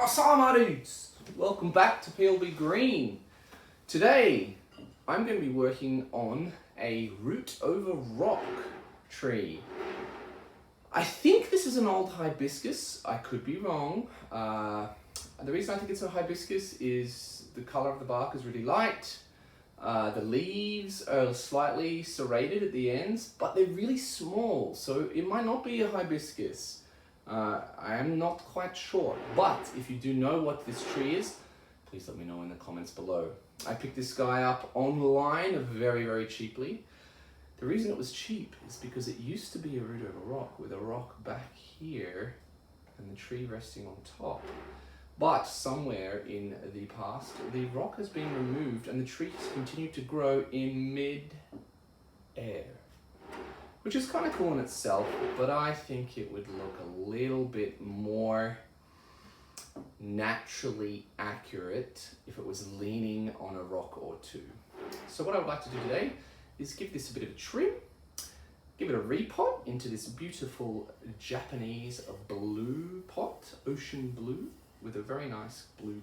Assalamu dudes! Welcome back to PLB Green. Today I'm going to be working on a root over rock tree. I think this is an old hibiscus. I could be wrong. The reason I think it's a hibiscus is the color of the bark is really light. The leaves are slightly serrated at the ends, but they're really small, so it might not be a hibiscus. I am not quite sure, but if you do know what this tree is, please let me know in the comments below. I picked this guy up online very, very cheaply. The reason it was cheap is because it used to be a root over rock with a rock back here and the tree resting on top. But somewhere in the past, the rock has been removed and the tree has continued to grow in mid-air, which is kind of cool in itself, but I think it would look a little bit more naturally accurate if it was leaning on a rock or two. So what I would like to do today is give this a bit of a trim, give it a repot into this beautiful Japanese blue pot, ocean blue, with a very nice blue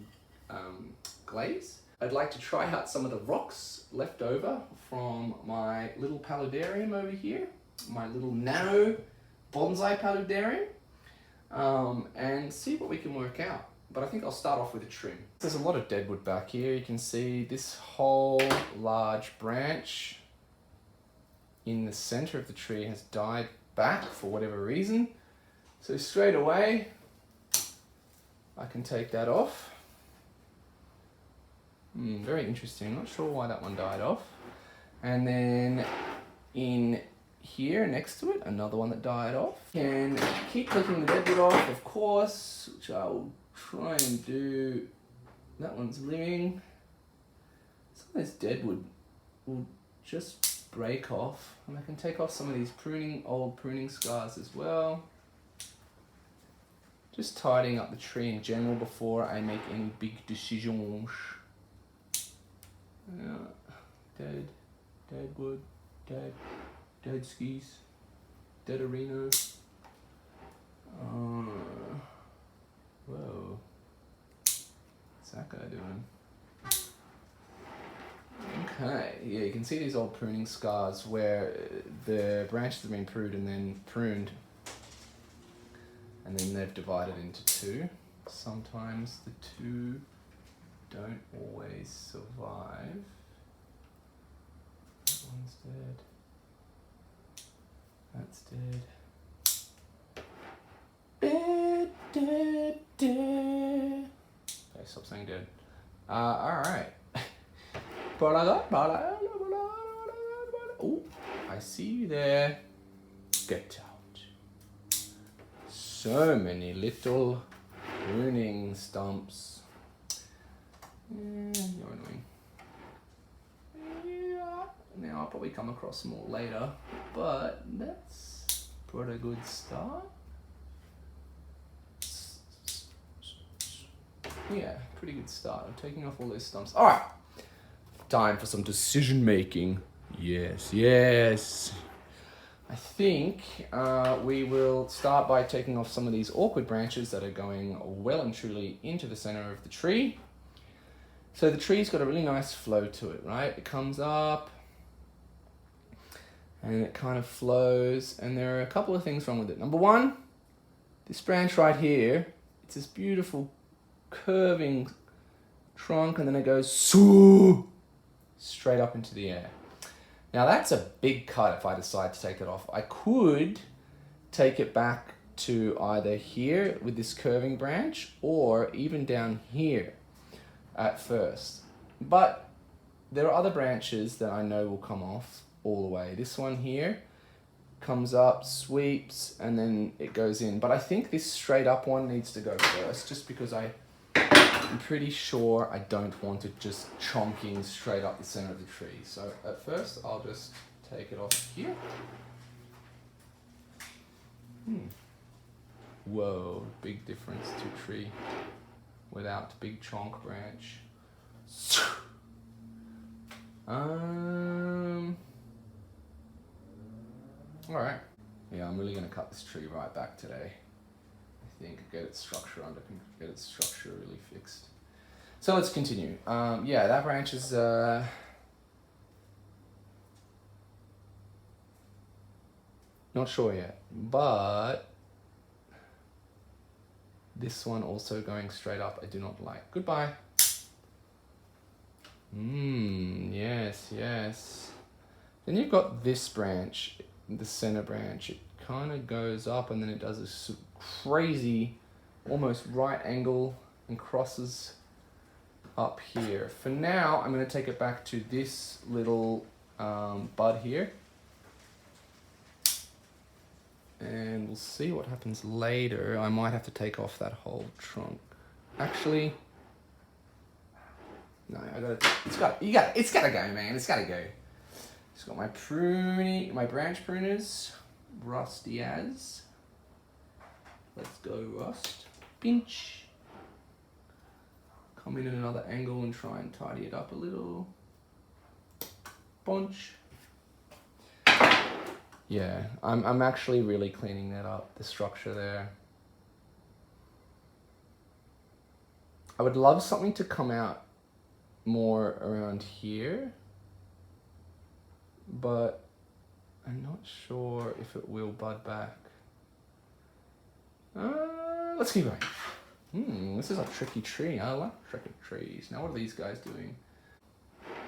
glaze. I'd like to try out some of the rocks left over from my little paludarium over here, my little nano bonsai paludarium, and see what we can work out. But I think I'll start off with a trim. There's a lot of deadwood back here. You can see this whole large branch in the center of the tree has died back for whatever reason. So straight away, I can take that off. Very interesting. Not sure why that one died off. And then in here next to it, another one that died off. Can keep clicking the deadwood off, of course, which I will try and do. That one's living. Some of this deadwood will just break off, and I can take off some of these old pruning scars as well. Just tidying up the tree in general before I make any big decisions. Dead wood, dead skis, dead arena. Whoa. What's that guy doing? Okay, yeah, you can see these old pruning scars where the branches have been pruned and then they've divided into two. Sometimes the two don't always survive. That one's dead. That's dead. Dead. Okay, stop saying dead. Alright. Oh, I see you there. Get out. So many little pruning stumps. You're annoying. Yeah. Now I'll probably come across more later, but that's pretty good start. Yeah, pretty good start. I'm taking off all those stumps. All right, time for some decision making. Yes. I think we will start by taking off some of these awkward branches that are going well and truly into the center of the tree. So the tree's got a really nice flow to it, right? It comes up and it kind of flows, and there are a couple of things wrong with it. Number one, this branch right here, it's this beautiful curving trunk, and then it goes straight up into the air. Now that's a big cut if I decide to take it off. I could take it back to either here with this curving branch or even down here at first. But there are other branches that I know will come off all the way. This one here comes up, sweeps, and then it goes in. But I think this straight up one needs to go first, just because I'm pretty sure I don't want it just chonking straight up the center of the tree. So at first, I'll just take it off here. Whoa, big difference to tree without big chonk branch. All right. Yeah, I'm really gonna cut this tree right back today. I think, get its structure really fixed. So let's continue. Yeah, that branch is not sure yet, but this one also going straight up I do not like. Goodbye. Yes. Then you've got this branch, the center branch. It kind of goes up and then it does this crazy, almost right angle and crosses up here. For now, I'm going to take it back to this little bud here. And we'll see what happens later. I might have to take off that whole trunk. Actually, no, it's gotta go, man. It's gotta go. Just got my branch pruners, rusty as. Let's go, rust. Pinch. Come in at another angle and try and tidy it up a little. Bunch. Yeah, I'm actually really cleaning that up, the structure there. I would love something to come out more around here, but I'm not sure if it will bud back. Let's keep going. This is a tricky tree. I like tricky trees. Now what are these guys doing?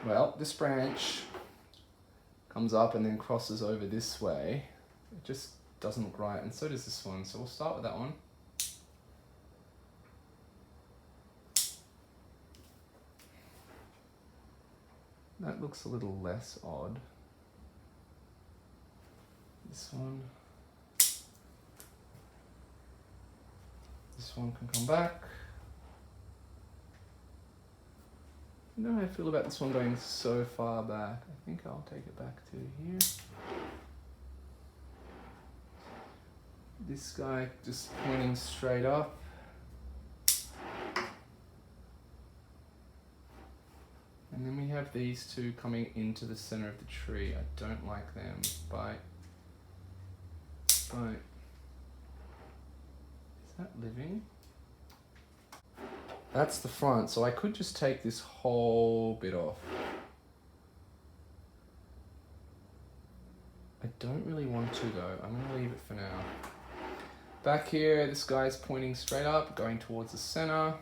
Well, this branch comes up and then crosses over this way. It just doesn't look right, and so does this one. So we'll start with that one. That looks a little less odd. This one. This one can come back. I don't know how I feel about this one going so far back. I think I'll take it back to here. This guy just pointing straight up. And then we have these two coming into the center of the tree. I don't like them. Bite. Is that living? That's the front, so I could just take this whole bit off. I don't really want to though. I'm gonna leave it for now. Back here, this guy's pointing straight up, going towards the center.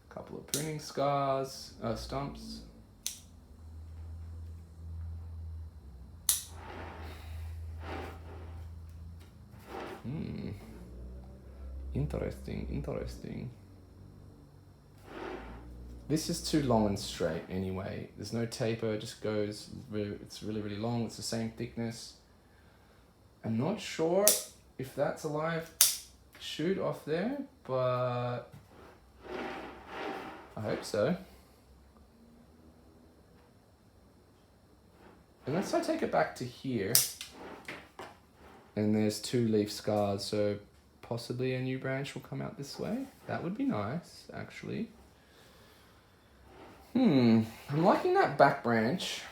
Couple of pruning stumps. Interesting. This is too long and straight anyway. There's no taper, it just goes, it's really long. It's the same thickness. I'm not sure if that's a live shoot off there, but I hope so. Unless I take it back to here, and there's two leaf scars, so possibly a new branch will come out this way. That would be nice, actually. I'm liking that back branch.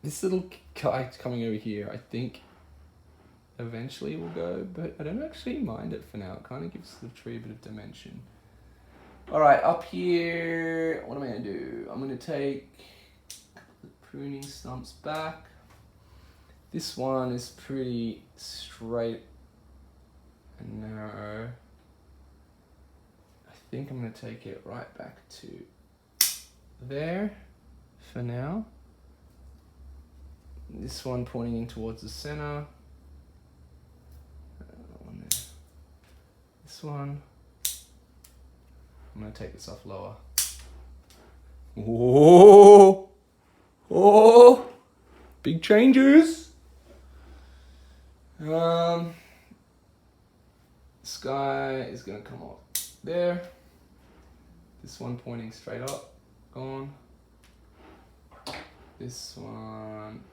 This little guy coming over here, I think eventually will go, but I don't actually mind it for now. It kind of gives the tree a bit of dimension. All right, up here, what am I gonna do? I'm gonna take the pruning stumps back. This one is pretty straight and narrow. I think I'm gonna take it right back to there for now. This one pointing in towards the center. This one. I'm gonna take this off lower. Oh, big changes. This guy is gonna come off there. This one pointing straight up, gone. This one.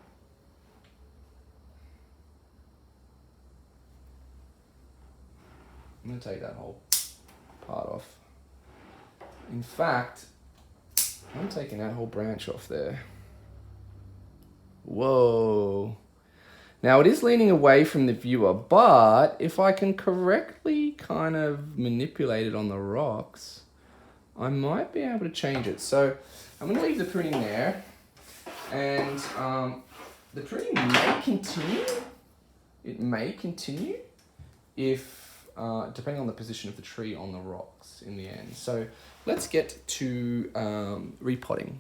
I'm gonna take that whole part off. In fact, I'm taking that whole branch off there. Whoa. Now it is leaning away from the viewer, but if I can correctly kind of manipulate it on the rocks, I might be able to change it. So I'm going to leave the pruning there, and the pruning may continue. It may continue if, depending on the position of the tree on the rocks in the end. So let's get to repotting.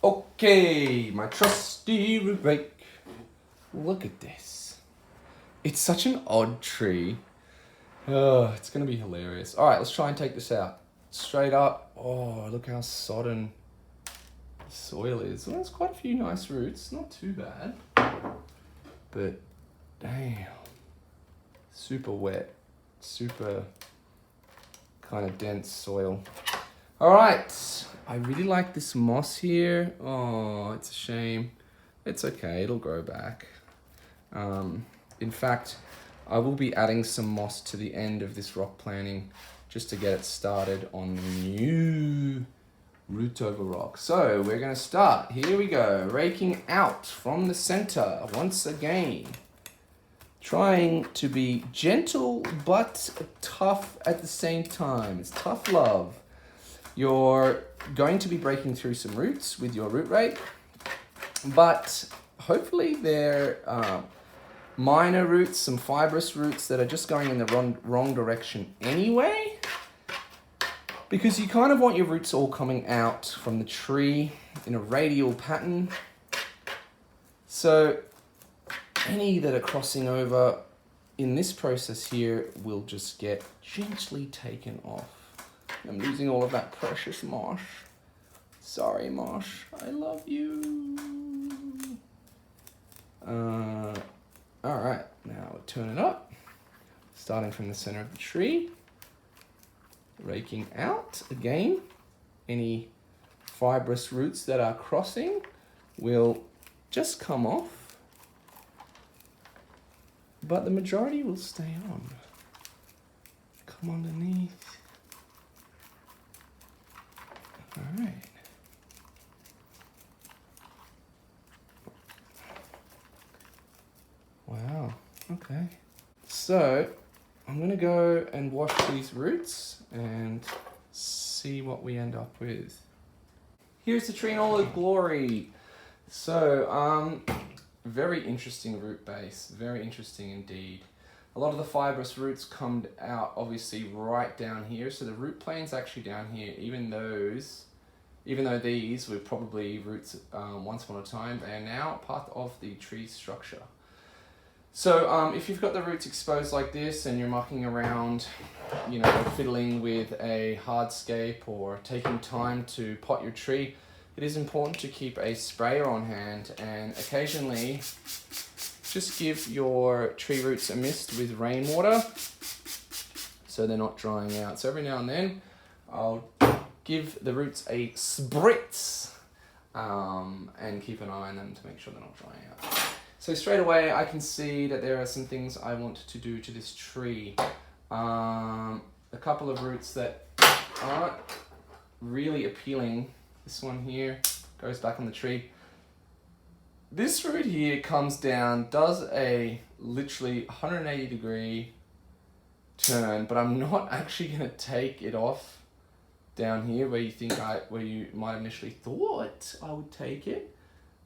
Okay, my trusty root rake. Look at this. It's such an odd tree. Oh, it's going to be hilarious. All right, let's try and take this out. Straight up. Oh, look how sodden the soil is. Well, there's quite a few nice roots. Not too bad. But, damn. Super wet. Super kind of dense soil. All right. I really like this moss here. Oh, it's a shame. It's okay. It'll grow back. In fact, I will be adding some moss to the end of this rock planting just to get it started on the new root over rock. So we're going to start. Here we go. Raking out from the center once again. Trying to be gentle but tough at the same time. It's tough love. You're going to be breaking through some roots with your root rake, but hopefully they're minor roots, some fibrous roots that are just going in the wrong direction anyway, because you kind of want your roots all coming out from the tree in a radial pattern. So any that are crossing over in this process here will just get gently taken off. I'm losing all of that precious moss. Sorry, moss. I love you. All right, now we'll turn it up. Starting from the center of the tree. Raking out again. Any fibrous roots that are crossing will just come off, but the majority will stay on. Come underneath. All right. Wow, okay. So I'm going to go and wash these roots and see what we end up with. Here's the tree in all its glory. So, very interesting root base, very interesting indeed. A lot of the fibrous roots come out obviously right down here. So the root plane's actually down here, even though these were probably roots once upon a time, they are now part of the tree structure. So if you've got the roots exposed like this and you're mucking around, you know, fiddling with a hardscape or taking time to pot your tree, it is important to keep a sprayer on hand and occasionally just give your tree roots a mist with rainwater so they're not drying out. So every now and then I'll give the roots a spritz and keep an eye on them to make sure they're not drying out. So straight away I can see that there are some things I want to do to this tree. A couple of roots that aren't really appealing. This one here goes back on the tree. This root here comes down, does a literally 180 degree turn, but I'm not actually going to take it off down here where you might initially thought I would take it,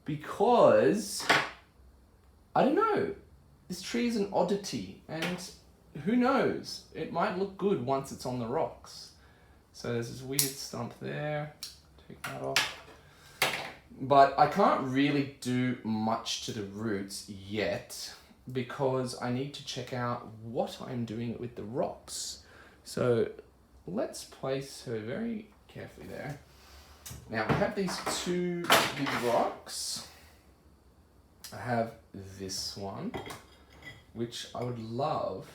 because I don't know, this tree is an oddity and who knows, it might look good once it's on the rocks. So there's this weird stump there, take that off. But I can't really do much to the roots yet because I need to check out what I'm doing with the rocks. So let's place her very carefully there. Now I have these two big rocks. I have this one, which I would love,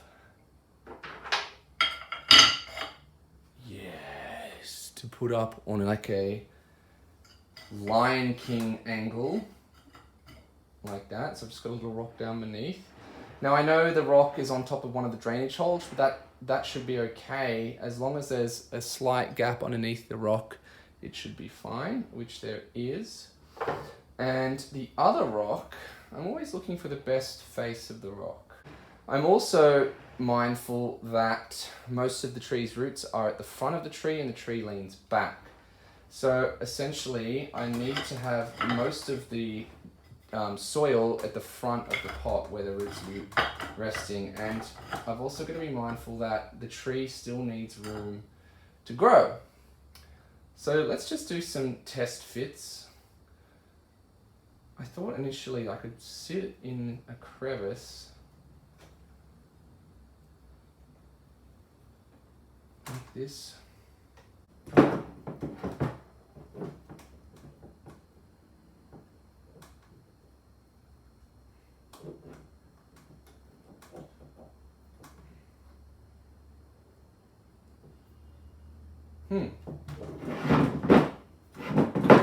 yes, to put up on like a Lion King angle, like that. So I've just got a little rock down beneath. Now I know the rock is on top of one of the drainage holes, but that should be okay. As long as there's a slight gap underneath the rock, it should be fine, which there is. And the other rock I'm always looking for the best face of the rock. I'm also mindful that most of the tree's roots are at the front of the tree and the tree leans back. So essentially, I need to have most of the soil at the front of the pot where the roots will be resting. And I've also got to be mindful that the tree still needs room to grow. So let's just do some test fits. I thought initially I could sit in a crevice like this.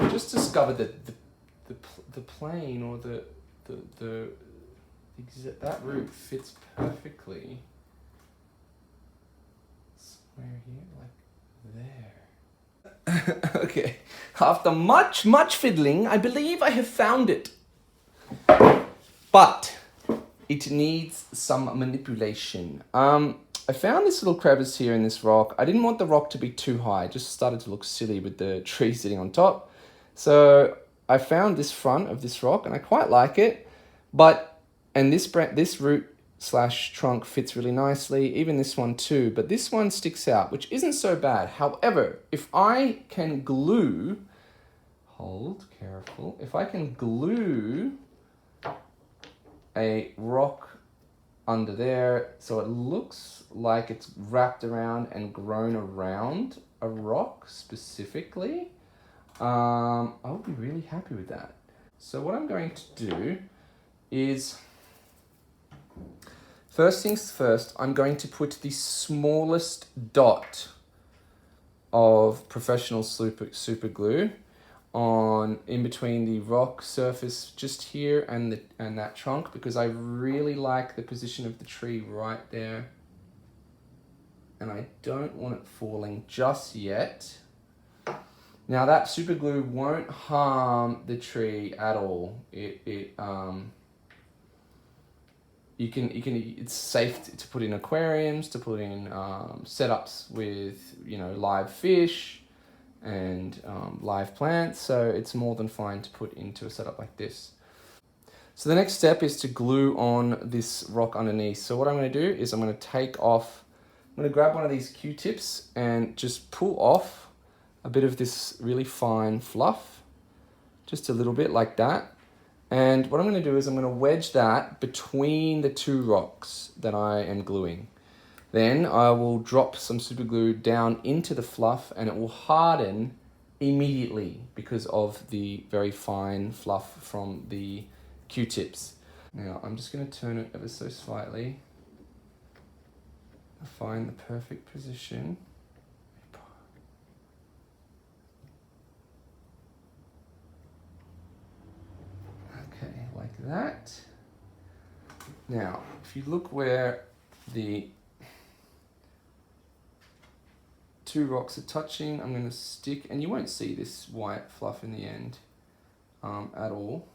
Just discovered that the plane or that root fits perfectly somewhere here, like there. Okay, after much fiddling, I believe I have found it. But it needs some manipulation. I found this little crevice here in this rock. I didn't want the rock to be too high. It just started to look silly with the tree sitting on top. So I found this front of this rock and I quite like it. And this root / trunk fits really nicely. Even this one too. But this one sticks out, which isn't so bad. However, if I can glue, hold careful, if I can glue a rock under there so it looks like it's wrapped around and grown around a rock specifically, I'll be really happy with that. So what I'm going to do is, first things first, I'm going to put the smallest dot of professional super glue on in between the rock surface just here and that trunk, because I really like the position of the tree right there and I don't want it falling just yet. Now that super glue won't harm the tree at all. It's safe to put in aquariums, to put in setups with live fish and live plants, so it's more than fine to put into a setup like this. So the next step is to glue on this rock underneath. So what I'm going to do is I'm going to grab one of these Q-tips and just pull off a bit of this really fine fluff, just a little bit like that. And what I'm going to do is I'm going to wedge that between the two rocks that I am gluing. Then I will drop some super glue down into the fluff and it will harden immediately because of the very fine fluff from the Q-tips. Now I'm just going to turn it ever so slightly to find the perfect position. Okay, like that. Now, if you look where the two rocks are touching, I'm going to stick, and you won't see this white fluff in the end at all.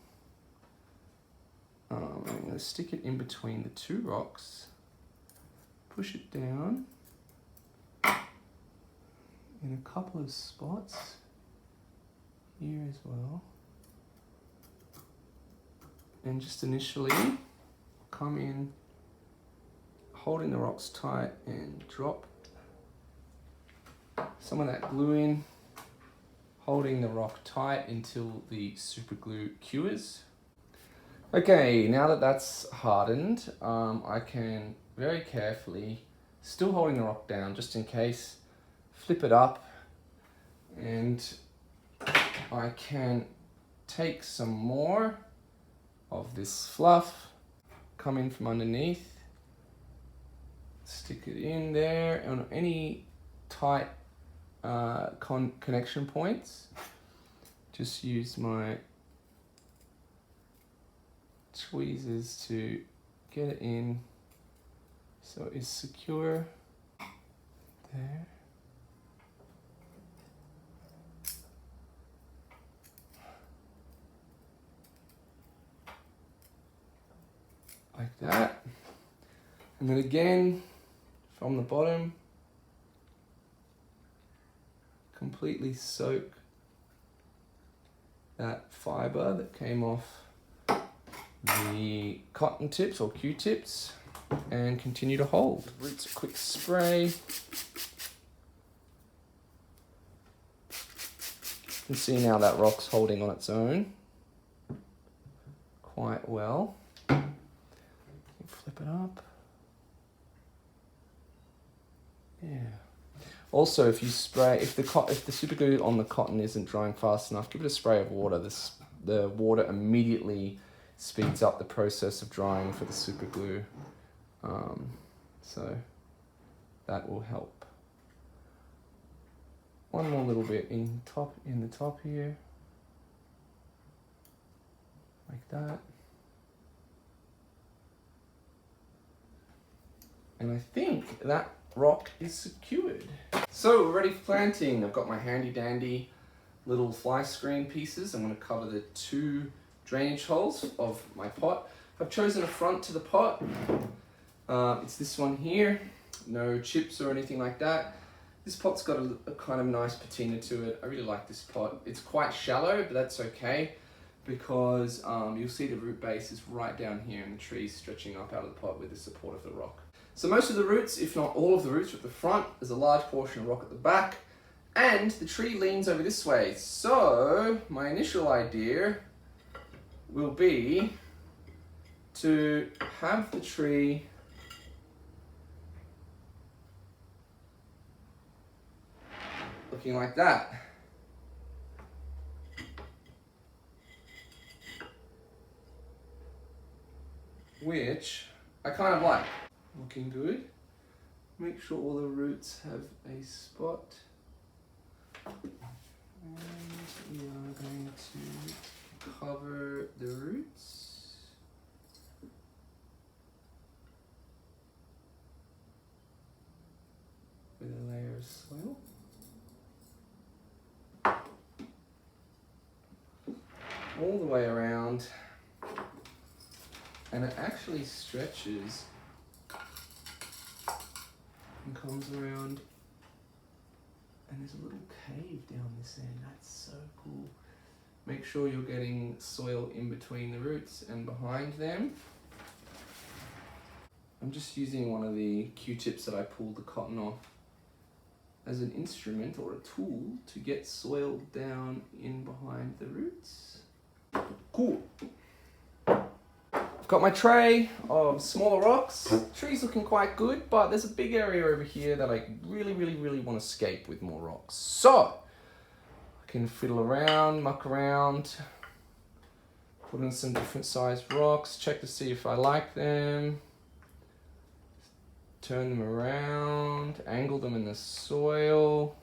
I'm going to stick it in between the two rocks, push it down in a couple of spots here as well, and just initially come in holding the rocks tight and drop some of that glue in, holding the rock tight until the super glue cures. Okay, now that that's hardened, I can very carefully, still holding the rock down just in case, flip it up, and I can take some more of this fluff, come in from underneath, stick it in there on any tight connection points. Just use my tweezers to get it in so it's secure there. like that. And then again, from the bottom, completely soak that fiber that came off the cotton tips or Q-tips and continue to hold. Roots a quick spray. You can see now that rock's holding on its own quite well. Flip it up. Yeah. Also, if you spray, if the super glue on the cotton isn't drying fast enough, give it a spray of water. The water immediately speeds up the process of drying for the super glue. So that will help. One more little bit in the top here, like that. And I think that rock is secured. So we're ready for planting. I've got my handy dandy little fly screen pieces. I'm going to cover the 2 drainage holes of my pot. I've chosen a front to the pot. It's this one here. No chips or anything like that. This pot's got a kind of nice patina to it. I really like this pot. It's quite shallow, but that's okay because you'll see the root base is right down here and the tree's stretching up out of the pot with the support of the rock. So most of the roots, if not all of the roots, are at the front. There's a large portion of rock at the back, and the tree leans over this way. So my initial idea will be to have the tree looking like that. Which I kind of like. Looking good. Make sure all the roots have a spot. And we are going to cover the roots. With a layer of soil. All the way around. And it actually stretches and comes around, and there's a little cave down this end. That's so cool. Make sure you're getting soil in between the roots and behind them. I'm just using one of the Q-tips that I pulled the cotton off as an instrument or a tool to get soil down in behind the roots. Cool. Got my tray of smaller rocks. Tree's looking quite good, but there's a big area over here that I really want to scape with more rocks. So I can fiddle around, muck around, put in some different sized rocks, check to see if I like them, turn them around, angle them in the soil.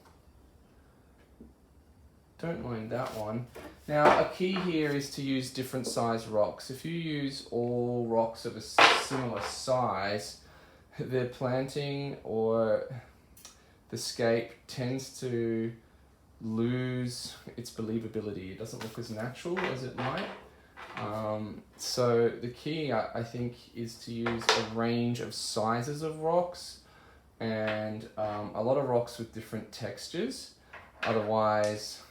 Don't mind that one. Now, a key here is to use different size rocks. If you use all rocks of a similar size, the planting or the scape tends to lose its believability. It doesn't look as natural as it might. So the key, I think, is to use a range of sizes of rocks and a lot of rocks with different textures. Otherwise,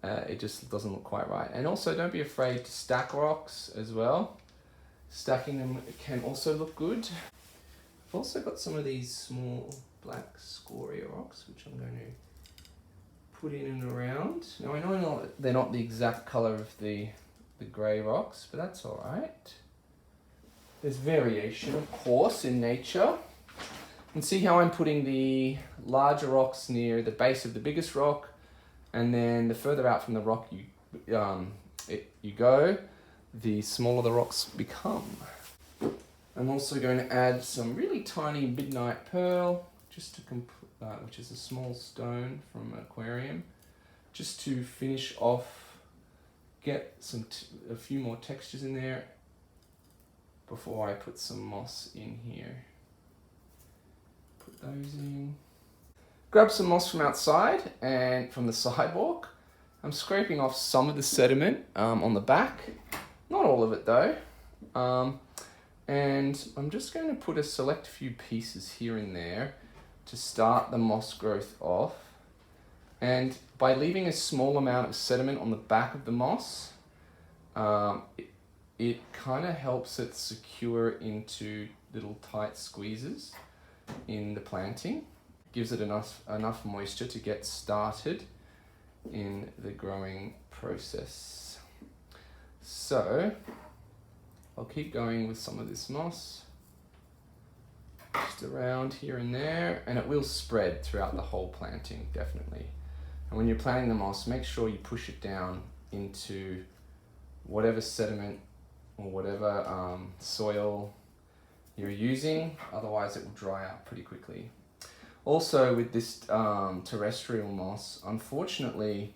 it just doesn't look quite right. And also, don't be afraid to stack rocks as well. Stacking them can also look good. I've also got some of these small black scoria rocks, which I'm going to put in and around. Now, I know they're not the exact color of the grey rocks, but that's all right. There's variation, of course, in nature. You can see how I'm putting the larger rocks near the base of the biggest rock, and then the further out from the rock you go, the smaller the rocks become. I'm also going to add some really tiny midnight pearl, just to which is a small stone from an aquarium, just to finish off, get a few more textures in there before I put some moss in here. Put those in. Grab some moss from outside and from the sidewalk. I'm scraping off some of the sediment on the back. Not all of it though. And I'm just going to put a select few pieces here and there to start the moss growth off. And by leaving a small amount of sediment on the back of the moss, it kind of helps it secure into little tight squeezes in the planting. Gives it enough moisture to get started in the growing process. So I'll keep going with some of this moss just around here and there, and it will spread throughout the whole planting, definitely. And when you're planting the moss, make sure you push it down into whatever sediment or whatever soil you're using, otherwise it will dry out pretty quickly. Also with this terrestrial moss, unfortunately,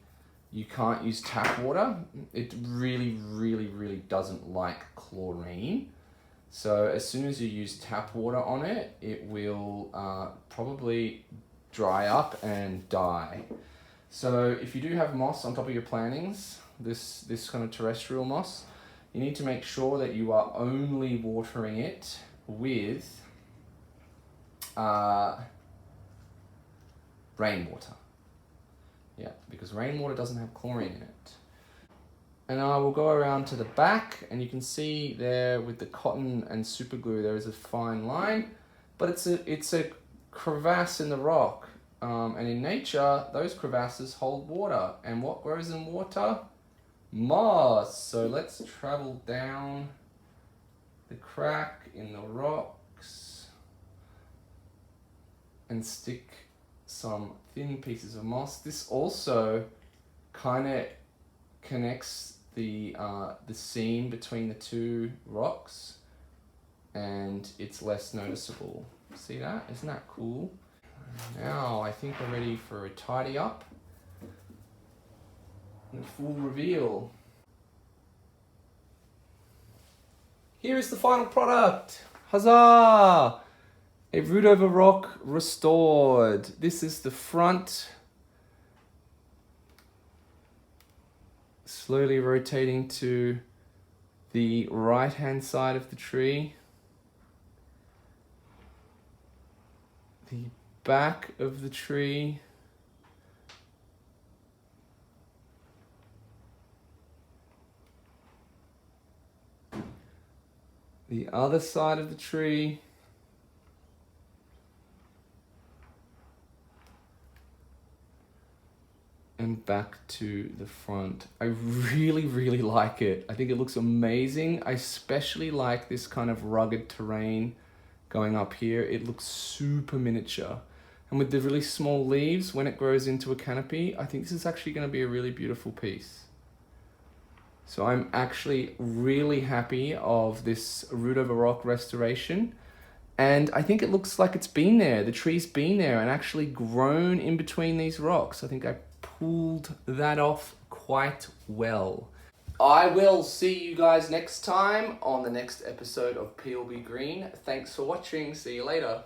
you can't use tap water. It really doesn't like chlorine. So as soon as you use tap water on it, it will probably dry up and die. So if you do have moss on top of your plantings, this kind of terrestrial moss, you need to make sure that you are only watering it with rainwater. Yeah, because rainwater doesn't have chlorine in it. And I will go around to the back, and you can see there with the cotton and super glue there is a fine line, but it's a crevasse in the rock. And in nature, those crevasses hold water. And what grows in water? Moss. So let's travel down the crack in the rocks and stick some thin pieces of moss. This also kind of connects the seam between the two rocks, and it's less noticeable. See that? Isn't that cool? Now I think we're ready for a tidy up and a full reveal. Here is the final product. Huzzah! A root over rock restored. This is the front. Slowly rotating to the right hand side of the tree. The back of the tree. The other side of the tree. And back to the front. I really like it. I think it looks amazing. I especially like this kind of rugged terrain going up here. It looks super miniature. And with the really small leaves, when it grows into a canopy, I think this is actually going to be a really beautiful piece. So I'm actually really happy of this root over rock restoration. And I think it looks like it's been there. The tree's been there and actually grown in between these rocks. I think I pulled that off quite well. I will see you guys next time on the next episode of PLB Green. Thanks for watching. See you later.